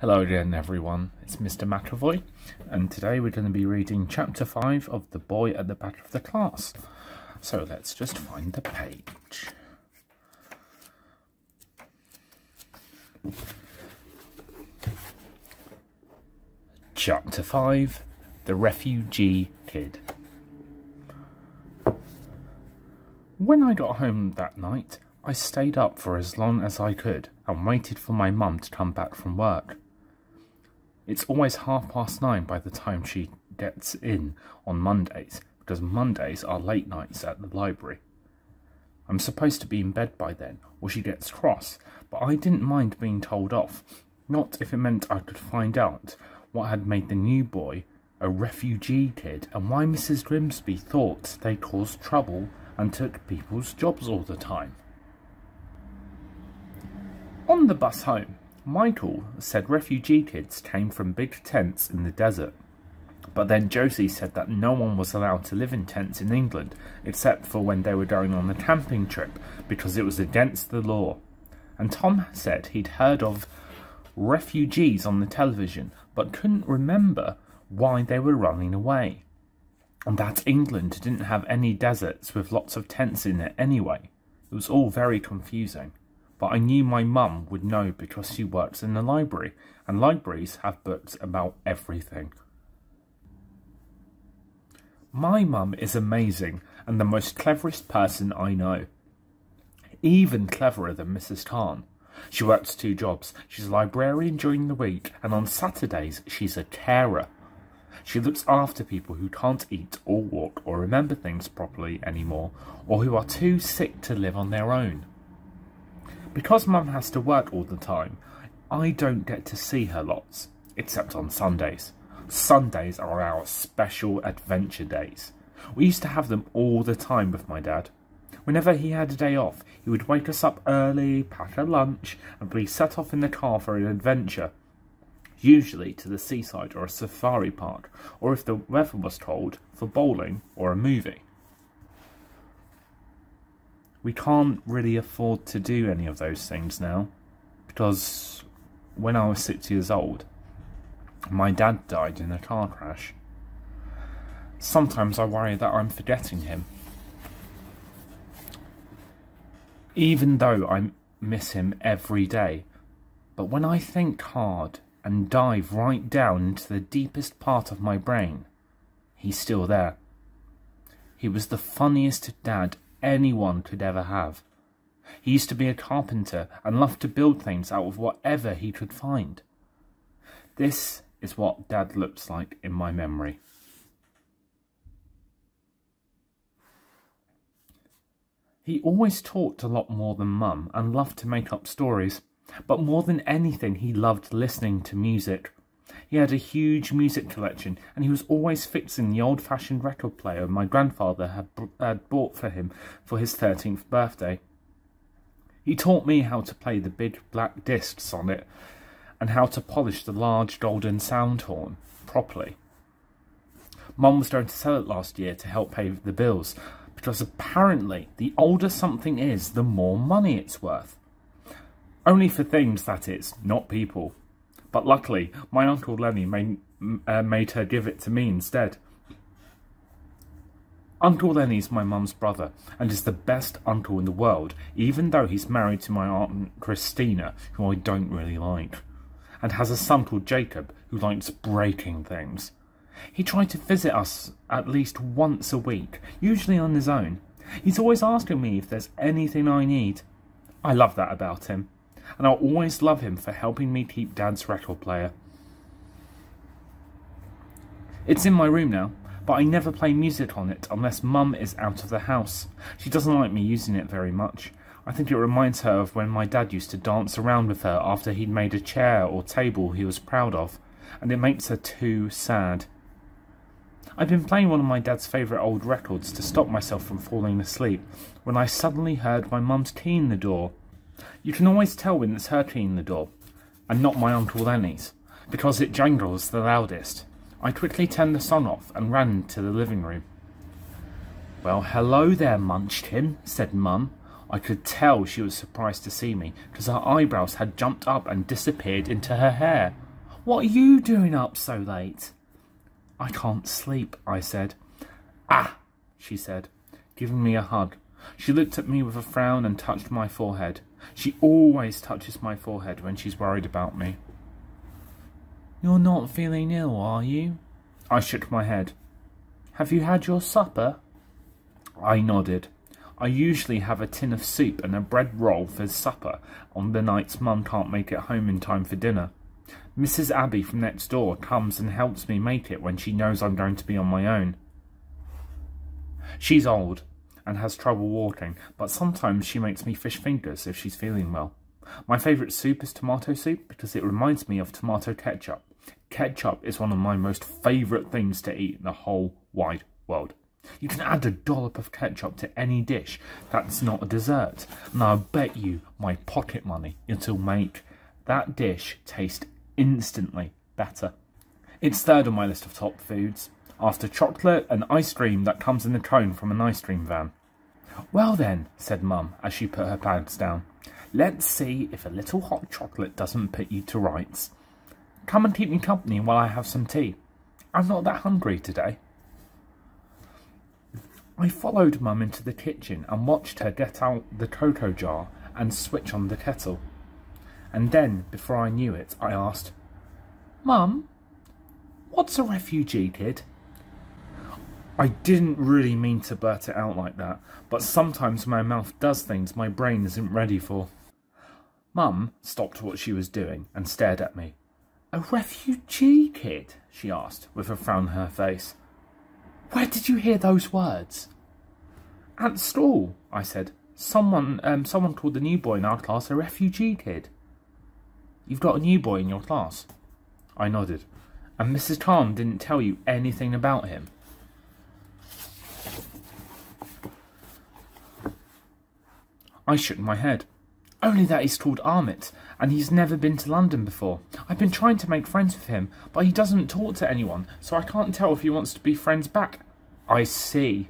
Hello again everyone, it's Mr. McAvoy, and today we're going to be reading Chapter 5 of The Boy at the Back of the Class. So let's just find the page. Chapter 5, The Refugee Kid. When I got home that night, I stayed up for as long as I could and waited for my mum to come back from work. It's always 9:30 by the time she gets in on Mondays, because Mondays are late nights at the library. I'm supposed to be in bed by then, or she gets cross, but I didn't mind being told off, not if it meant I could find out what had made the new boy a refugee kid and why Mrs. Grimsby thought they caused trouble and took people's jobs all the time. On the bus home, Michael said refugee kids came from big tents in the desert, but then Josie said that no one was allowed to live in tents in England except for when they were going on a camping trip because it was against the law. And Tom said he'd heard of refugees on the television but couldn't remember why they were running away, and that England didn't have any deserts with lots of tents in it anyway. It was all very confusing. But I knew my mum would know because she works in the library, and libraries have books about everything. My mum is amazing and the most cleverest person I know. Even cleverer than Mrs. Khan. She works 2 jobs. She's a librarian during the week, and on Saturdays she's a carer. She looks after people who can't eat or walk or remember things properly anymore, or who are too sick to live on their own. Because Mum has to work all the time, I don't get to see her lots, except on Sundays. Sundays are our special adventure days. We used to have them all the time with my dad. Whenever he had a day off, he would wake us up early, pack a lunch, and we set off in the car for an adventure. Usually to the seaside or a safari park, or if the weather was cold, for bowling or a movie. We can't really afford to do any of those things now, because when I was 6 years old, my dad died in a car crash. Sometimes I worry that I'm forgetting him. Even though I miss him every day, but when I think hard and dive right down into the deepest part of my brain, he's still there. He was the funniest dad anyone could ever have. He used to be a carpenter and loved to build things out of whatever he could find. This is what Dad looks like in my memory. He always talked a lot more than Mum and loved to make up stories, but more than anything he loved listening to music. He had a huge music collection, and he was always fixing the old-fashioned record player my grandfather had bought for him for his 13th birthday. He taught me how to play the big black discs on it, and how to polish the large golden sound horn properly. Mum was going to sell it last year to help pay the bills, because apparently the older something is, the more money it's worth. Only for things, that is, not people. But luckily, my Uncle Lenny made her give it to me instead. Uncle Lenny's my mum's brother, and is the best uncle in the world, even though he's married to my Aunt Christina, who I don't really like, and has a son called Jacob, who likes breaking things. He tried to visit us at least once a week, usually on his own. He's always asking me if there's anything I need. I love that about him. And I'll always love him for helping me keep Dad's record player. It's in my room now, but I never play music on it unless Mum is out of the house. She doesn't like me using it very much. I think it reminds her of when my dad used to dance around with her after he'd made a chair or table he was proud of, and it makes her too sad. I'd been playing one of my dad's favourite old records to stop myself from falling asleep when I suddenly heard my mum's key in the door. You can always tell when it's her key in the door, and not my Uncle Lenny's, because it jangles the loudest. I quickly turned the song off and ran to the living room. "Well, hello there, Munchkin," said Mum. I could tell she was surprised to see me, because her eyebrows had jumped up and disappeared into her hair. What are you doing up so late? I can't sleep, I said. Ah, she said, giving me a hug. She looked at me with a frown and touched my forehead. She always touches my forehead when she's worried about me. You're not feeling ill, are you? I shook my head. Have you had your supper? I nodded. I usually have a tin of soup and a bread roll for supper on the nights Mum can't make it home in time for dinner. Mrs. Abbey from next door comes and helps me make it when she knows I'm going to be on my own. She's old and has trouble walking, but sometimes she makes me fish fingers if she's feeling well. My favourite soup is tomato soup because it reminds me of tomato ketchup. Ketchup is one of my most favourite things to eat in the whole wide world. You can add a dollop of ketchup to any dish that's not a dessert, and I'll bet you my pocket money it'll make that dish taste instantly better. It's third on my list of top foods, after chocolate and ice cream that comes in a cone from an ice cream van. Well then, said Mum as she put her bags down, let's see if a little hot chocolate doesn't put you to rights. Come and keep me company while I have some tea. I'm not that hungry today. I followed Mum into the kitchen and watched her get out the cocoa jar and switch on the kettle. And then, before I knew it, I asked, Mum, what's a refugee kid? I didn't really mean to blurt it out like that, but sometimes my mouth does things my brain isn't ready for. Mum stopped what she was doing and stared at me. A refugee kid? She asked, with a frown on her face. Where did you hear those words? At school, I said. Someone called the new boy in our class a refugee kid. You've got a new boy in your class? I nodded. And Mrs. Khan didn't tell you anything about him? I shook my head. Only that he's called Amit, and he's never been to London before. I've been trying to make friends with him, but he doesn't talk to anyone, so I can't tell if he wants to be friends back. I see.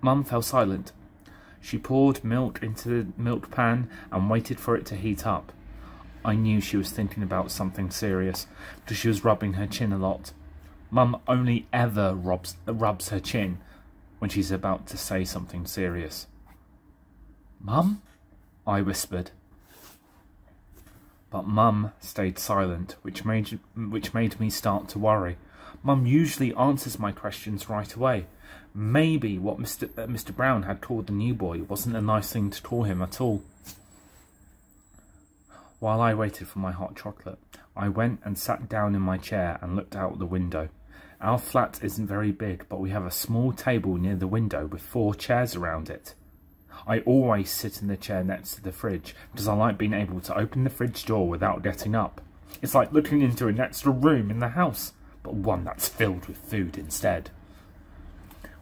Mum fell silent. She poured milk into the milk pan and waited for it to heat up. I knew she was thinking about something serious, because she was rubbing her chin a lot. Mum only ever rubs her chin when she's about to say something serious. Mum? I whispered. But Mum stayed silent, which made me start to worry. Mum usually answers my questions right away. Maybe what Mr. Brown had called the new boy wasn't a nice thing to call him at all. While I waited for my hot chocolate, I went and sat down in my chair and looked out the window. Our flat isn't very big, but we have a small table near the window with 4 chairs around it. I always sit in the chair next to the fridge because I like being able to open the fridge door without getting up. It's like looking into an extra room in the house, but one that's filled with food instead.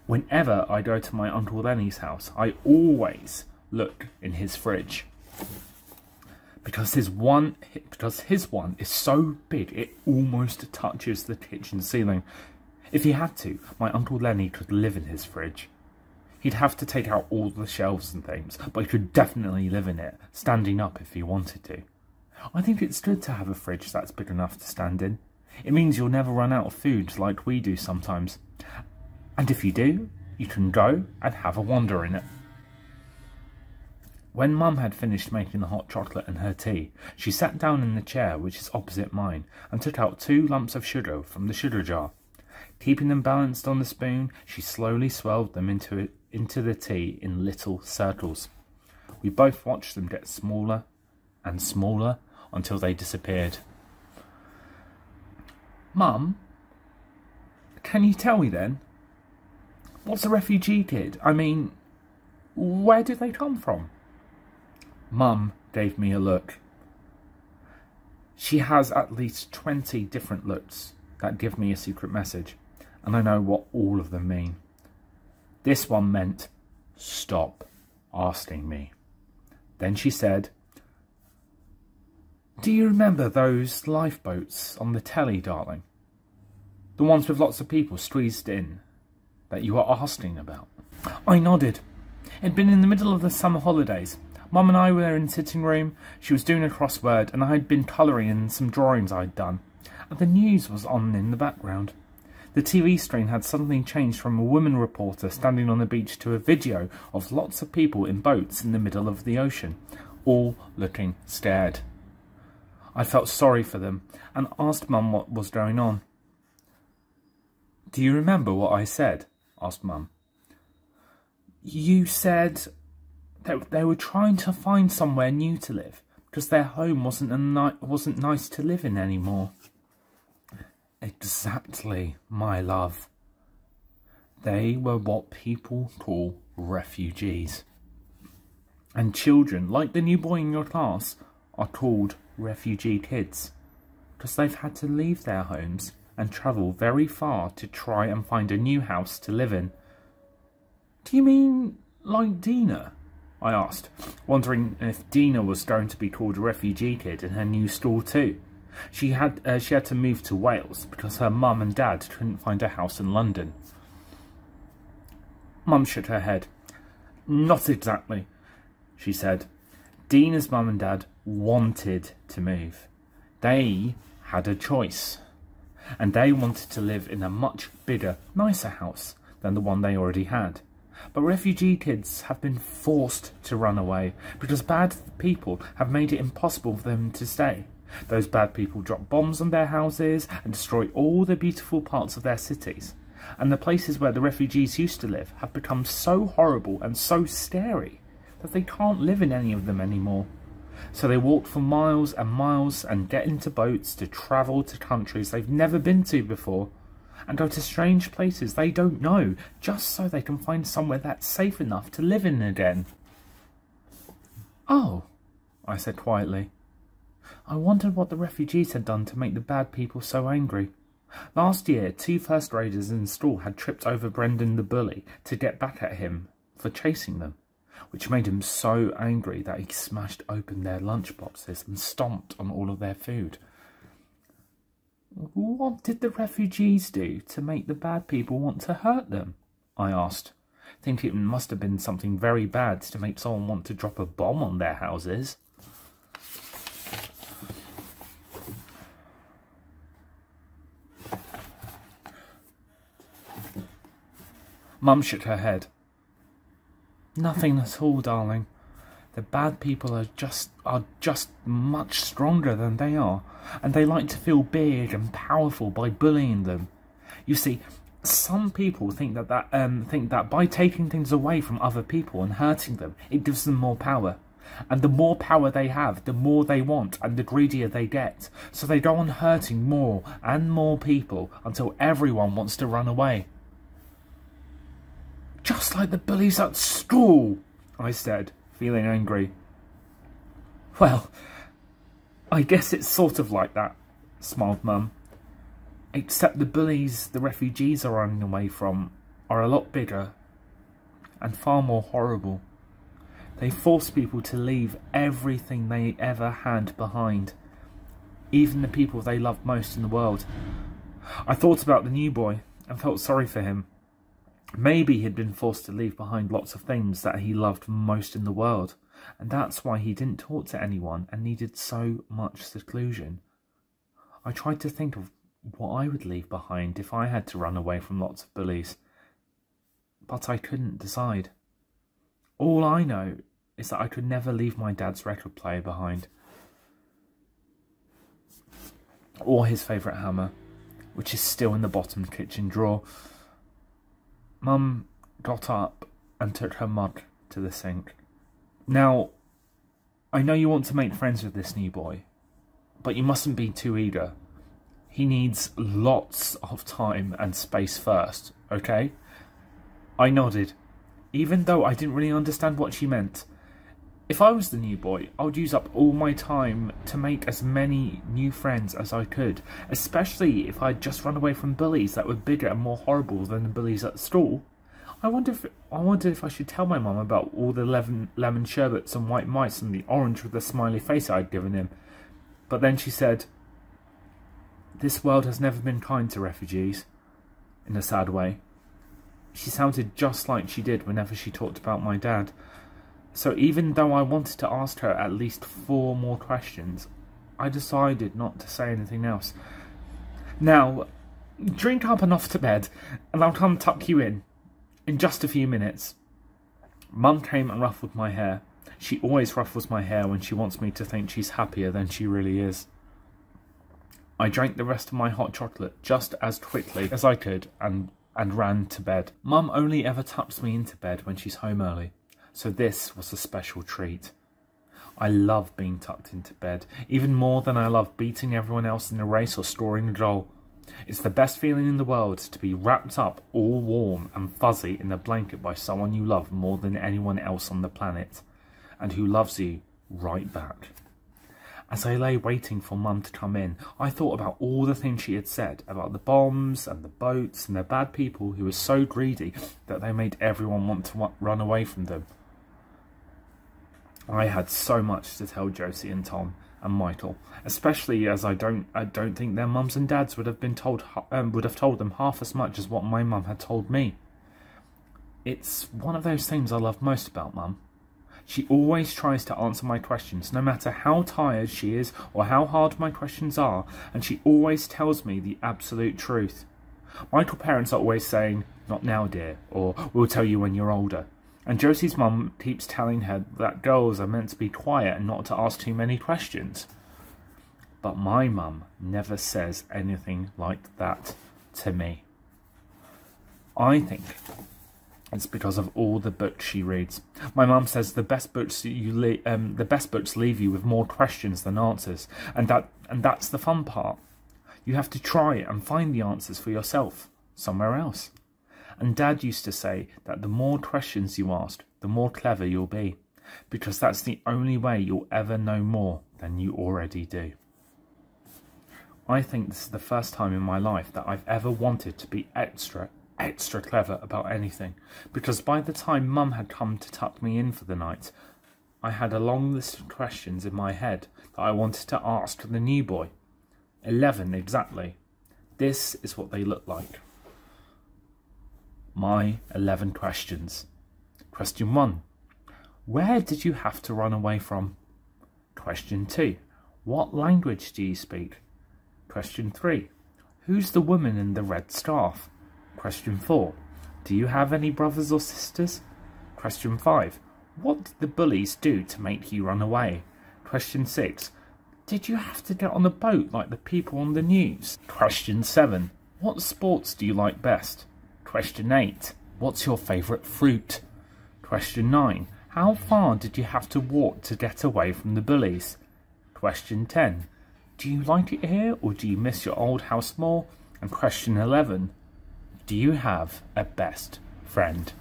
Whenever I go to my Uncle Lenny's house, I always look in his fridge. Because his one is so big it almost touches the kitchen ceiling. If he had to, my Uncle Lenny could live in his fridge. He'd have to take out all the shelves and things, but he could definitely live in it, standing up if he wanted to. I think it's good to have a fridge that's big enough to stand in. It means you'll never run out of food like we do sometimes. And if you do, you can go and have a wander in it. When Mum had finished making the hot chocolate and her tea, she sat down in the chair which is opposite mine and took out 2 lumps of sugar from the sugar jar. Keeping them balanced on the spoon, she slowly swirled them into the tea in little circles. We both watched them get smaller and smaller until they disappeared. Mum, can you tell me then? What's a refugee kid? I mean, where do they come from? Mum gave me a look. She has at least 20 different looks that give me a secret message, and I know what all of them mean. This one meant, stop asking me. Then she said, do you remember those lifeboats on the telly, darling? The ones with lots of people squeezed in that you were asking about? I nodded. It'd been in the middle of the summer holidays. Mum and I were in the sitting room. She was doing a crossword and I had been colouring in some drawings I'd done. And the news was on in the background. The TV screen had suddenly changed from a woman reporter standing on the beach to a video of lots of people in boats in the middle of the ocean, all looking scared. I felt sorry for them and asked Mum what was going on. "Do you remember what I said?" asked Mum. "You said that they were trying to find somewhere new to live because their home wasn't nice to live in anymore." Exactly, my love. They were what people call refugees. And children, like the new boy in your class, are called refugee kids because they've had to leave their homes and travel very far to try and find a new house to live in. "Do you mean like Dina?" I asked, wondering if Dina was going to be called a refugee kid in her new school too. She had to move to Wales because her mum and dad couldn't find a house in London. Mum shook her head. "Not exactly," she said. "Dina's mum and dad wanted to move. They had a choice. And they wanted to live in a much bigger, nicer house than the one they already had. But refugee kids have been forced to run away because bad people have made it impossible for them to stay. Those bad people drop bombs on their houses and destroy all the beautiful parts of their cities. And the places where the refugees used to live have become so horrible and so scary that they can't live in any of them anymore. So they walk for miles and miles and get into boats to travel to countries they've never been to before and go to strange places they don't know just so they can find somewhere that's safe enough to live in again." "Oh," I said quietly. I wondered what the refugees had done to make the bad people so angry. Last year, 2 first graders in school had tripped over Brendan the bully to get back at him for chasing them, which made him so angry that he smashed open their lunchboxes and stomped on all of their food. "What did the refugees do to make the bad people want to hurt them?" I asked, thinking it must have been something very bad to make someone want to drop a bomb on their houses. Mum shook her head. "Nothing at all, darling. The bad people are just much stronger than they are, and they like to feel big and powerful by bullying them. You see, some people think that by taking things away from other people and hurting them, it gives them more power. And the more power they have, the more they want and the greedier they get. So they go on hurting more and more people until everyone wants to run away." "Just like the bullies at school," I said, feeling angry. "Well, I guess it's sort of like that," smiled Mum. "Except the bullies the refugees are running away from are a lot bigger and far more horrible. They force people to leave everything they ever had behind, even the people they loved most in the world." I thought about the new boy and felt sorry for him. Maybe he'd been forced to leave behind lots of things that he loved most in the world, and that's why he didn't talk to anyone and needed so much seclusion. I tried to think of what I would leave behind if I had to run away from lots of bullies, but I couldn't decide. All I know is that I could never leave my dad's record player behind, or his favourite hammer, which is still in the bottom kitchen drawer. Mum got up and took her mug to the sink. "Now, I know you want to make friends with this new boy, but you mustn't be too eager. He needs lots of time and space first, okay?" I nodded, even though I didn't really understand what she meant. If I was the new boy, I would use up all my time to make as many new friends as I could, especially if I'd just run away from bullies that were bigger and more horrible than the bullies at school. I wondered if I should tell my mum about all the lemon sherbets and white mice and the orange with the smiley face I'd given him. But then she said, "This world has never been kind to refugees," in a sad way. She sounded just like she did whenever she talked about my dad. So even though I wanted to ask her at least 4 more questions, I decided not to say anything else. Now, drink up and off to bed, and I'll come tuck you in just a few minutes. Mum came and ruffled my hair. She always ruffles my hair when she wants me to think she's happier than she really is. I drank the rest of my hot chocolate just as quickly as I could and ran to bed. Mum only ever tucks me into bed when she's home early, so this was a special treat. I love being tucked into bed, even more than I love beating everyone else in a race or scoring a goal. It's the best feeling in the world to be wrapped up all warm and fuzzy in a blanket by someone you love more than anyone else on the planet, and who loves you right back. As I lay waiting for Mum to come in, I thought about all the things she had said about the bombs and the boats and the bad people who were so greedy that they made everyone want to run away from them. I had so much to tell Josie and Tom and Michael, especially as I don't think their mums and dads would have told them half as much as what my mum had told me. It's one of those things I love most about Mum. She always tries to answer my questions, no matter how tired she is or how hard my questions are, and she always tells me the absolute truth. Michael's parents are always saying, "Not now, dear," or "We'll tell you when you're older." And Josie's mum keeps telling her that girls are meant to be quiet and not to ask too many questions. But my mum never says anything like that to me. I think it's because of all the books she reads. My mum says the best books leave you with more questions than answers, and that's the fun part. You have to try and find the answers for yourself somewhere else. And Dad used to say that the more questions you ask, the more clever you'll be, because that's the only way you'll ever know more than you already do. I think this is the first time in my life that I've ever wanted to be extra clever about anything, because by the time Mum had come to tuck me in for the night, I had a long list of questions in my head that I wanted to ask the new boy. 11 exactly. This is what they look like. My 11 questions. Question 1. Where did you have to run away from? Question 2. What language do you speak? Question 3. Who's the woman in the red scarf? Question 4. Do you have any brothers or sisters? Question 5. What did the bullies do to make you run away? Question 6. Did you have to get on a boat like the people on the news? Question 7. What sports do you like best? Question 8. What's your favourite fruit? Question 9. How far did you have to walk to get away from the bullies? Question 10. Do you like it here or do you miss your old house more? And question 11. Do you have a best friend?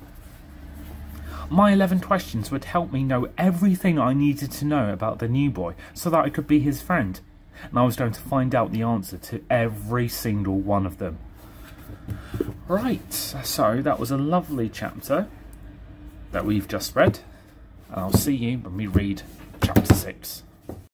My 11 questions would help me know everything I needed to know about the new boy so that I could be his friend. And I was going to find out the answer to every single one of them. Right, so that was a lovely chapter that we've just read. And I'll see you when we read chapter 6.